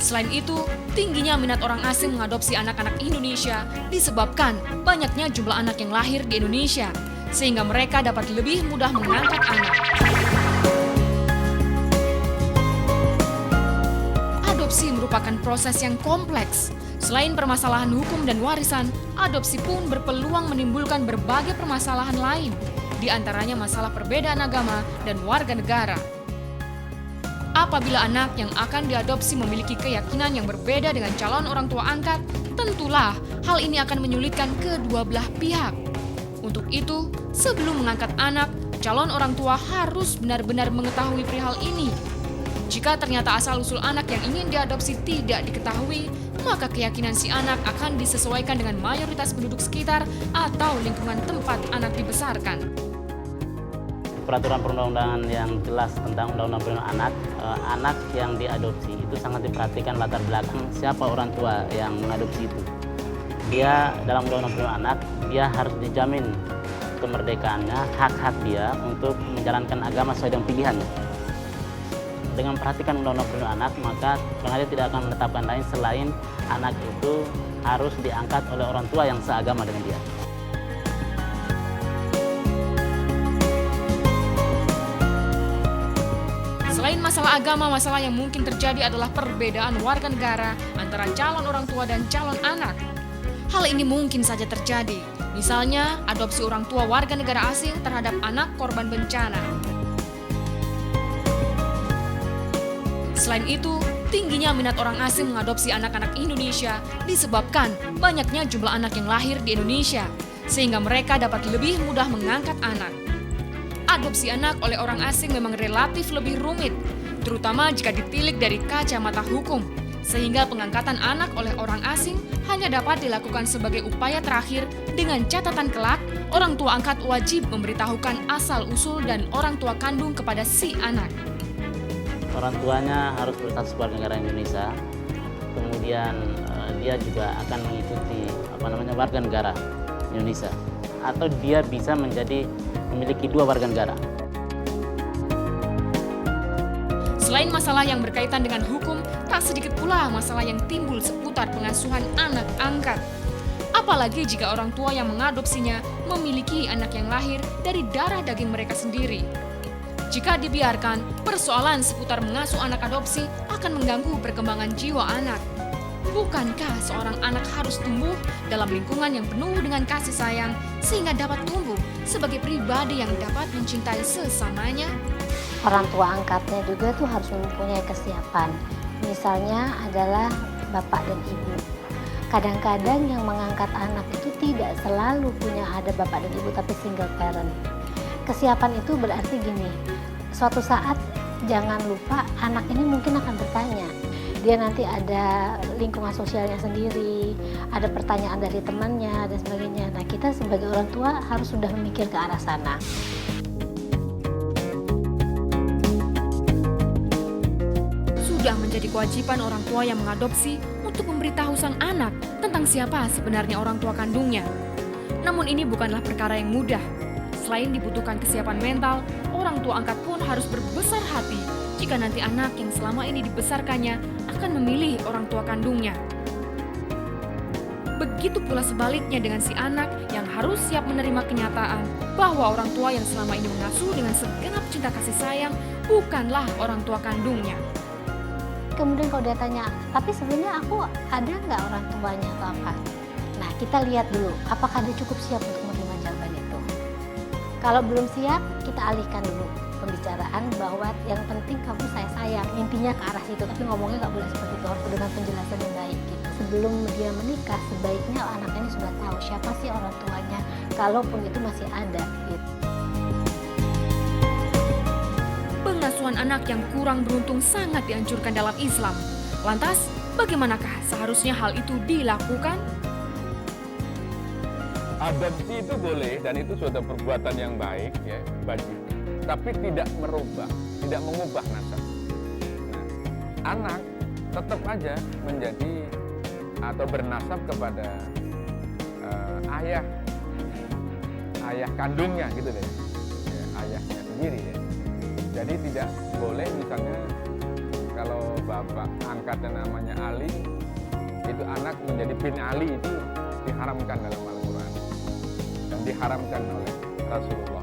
Selain itu, tingginya minat orang asing mengadopsi anak-anak Indonesia disebabkan banyaknya jumlah anak yang lahir di Indonesia, sehingga mereka dapat lebih mudah mengangkat anak. Adopsi merupakan proses yang kompleks. Selain permasalahan hukum dan warisan, adopsi pun berpeluang menimbulkan berbagai permasalahan lain, di antaranya masalah perbedaan agama dan warga negara. Apabila anak yang akan diadopsi memiliki keyakinan yang berbeda dengan calon orang tua angkat, tentulah hal ini akan menyulitkan kedua belah pihak. Untuk itu, sebelum mengangkat anak, calon orang tua harus benar-benar mengetahui perihal ini. Jika ternyata asal-usul anak yang ingin diadopsi tidak diketahui, maka keyakinan si anak akan disesuaikan dengan mayoritas penduduk sekitar atau lingkungan tempat anak dibesarkan. Peraturan perundang-undangan yang jelas tentang undang-undang perlindungan anak, anak yang diadopsi itu sangat diperhatikan latar belakang siapa orang tua yang mengadopsi itu. Dia dalam undang-undang perlindungan anak, dia harus dijamin kemerdekaannya, hak-hak dia untuk menjalankan agama sesuai dengan pilihannya. Dengan perhatikan undang-undang perlindungan anak, maka pengadilan tidak akan menetapkan lain selain anak itu harus diangkat oleh orang tua yang seagama dengan dia. Selain masalah agama, masalah yang mungkin terjadi adalah perbedaan warga negara antara calon orang tua dan calon anak. Hal ini mungkin saja terjadi, misalnya adopsi orang tua warga negara asing terhadap anak korban bencana. Selain itu, tingginya minat orang asing mengadopsi anak-anak Indonesia disebabkan banyaknya jumlah anak yang lahir di Indonesia, sehingga mereka dapat lebih mudah mengangkat anak. Adopsi anak oleh orang asing memang relatif lebih rumit, terutama jika ditilik dari kacamata hukum, sehingga pengangkatan anak oleh orang asing hanya dapat dilakukan sebagai upaya terakhir dengan catatan kelak, orang tua angkat wajib memberitahukan asal-usul dan orang tua kandung kepada si anak. Orang tuanya harus berstatus warga negara Indonesia, kemudian dia juga akan mengikuti warga negara Indonesia, atau dia bisa memiliki dua warga negara. Selain masalah yang berkaitan dengan hukum, tak sedikit pula masalah yang timbul seputar pengasuhan anak angkat. Apalagi jika orang tua yang mengadopsinya memiliki anak yang lahir dari darah daging mereka sendiri. Jika dibiarkan, persoalan seputar mengasuh anak adopsi akan mengganggu perkembangan jiwa anak. Bukankah seorang anak harus tumbuh dalam lingkungan yang penuh dengan kasih sayang sehingga dapat tumbuh sebagai pribadi yang dapat mencintai sesamanya? Orang tua angkatnya juga tuh harus mempunyai kesiapan. Misalnya adalah bapak dan ibu. Kadang-kadang yang mengangkat anak itu tidak selalu punya ada bapak dan ibu tapi single parent. Kesiapan itu berarti gini, suatu saat jangan lupa anak ini mungkin akan bertanya. Dia nanti ada lingkungan sosialnya sendiri, ada pertanyaan dari temannya dan sebagainya. Nah, kita sebagai orang tua harus sudah memikir ke arah sana. Sudah menjadi kewajiban orang tua yang mengadopsi untuk memberitahu sang anak tentang siapa sebenarnya orang tua kandungnya. Namun ini bukanlah perkara yang mudah. Selain dibutuhkan kesiapan mental, orang tua angkat pun harus berbesar hati jika nanti anak yang selama ini dibesarkannya akan memilih orang tua kandungnya. Begitu pula sebaliknya dengan si anak yang harus siap menerima kenyataan bahwa orang tua yang selama ini mengasuh dengan segenap cinta kasih sayang bukanlah orang tua kandungnya. Kemudian kalau dia tanya, tapi sebenarnya aku ada nggak orang tuanya atau apa? Nah, kita lihat dulu, apakah dia cukup siap untuk menerima jawaban itu. Kalau belum siap, kita alihkan dulu pembicaraan bahwa yang penting kamu saya sayang, intinya ke arah situ, tapi ngomongnya nggak boleh seperti itu, harus dengan penjelasan yang baik gitu. Sebelum dia menikah, sebaiknya anak ini sudah tahu siapa sih orang tuanya, kalaupun itu masih ada gitu. Pengasuhan anak yang kurang beruntung sangat dianjurkan dalam Islam. Lantas, bagaimanakah seharusnya hal itu dilakukan? Adopsi itu boleh dan itu suatu perbuatan yang baik, ya, wajib. Tapi tidak merubah, tidak mengubah nasab. Nah, anak tetap aja menjadi atau bernasab kepada ayah kandungnya gitu deh, ya, ayahnya sendiri ya. Jadi tidak boleh misalnya kalau bapak angkatnya namanya Ali, itu anak menjadi bin Ali itu diharamkan dalam Al-Quran dan diharamkan oleh Rasulullah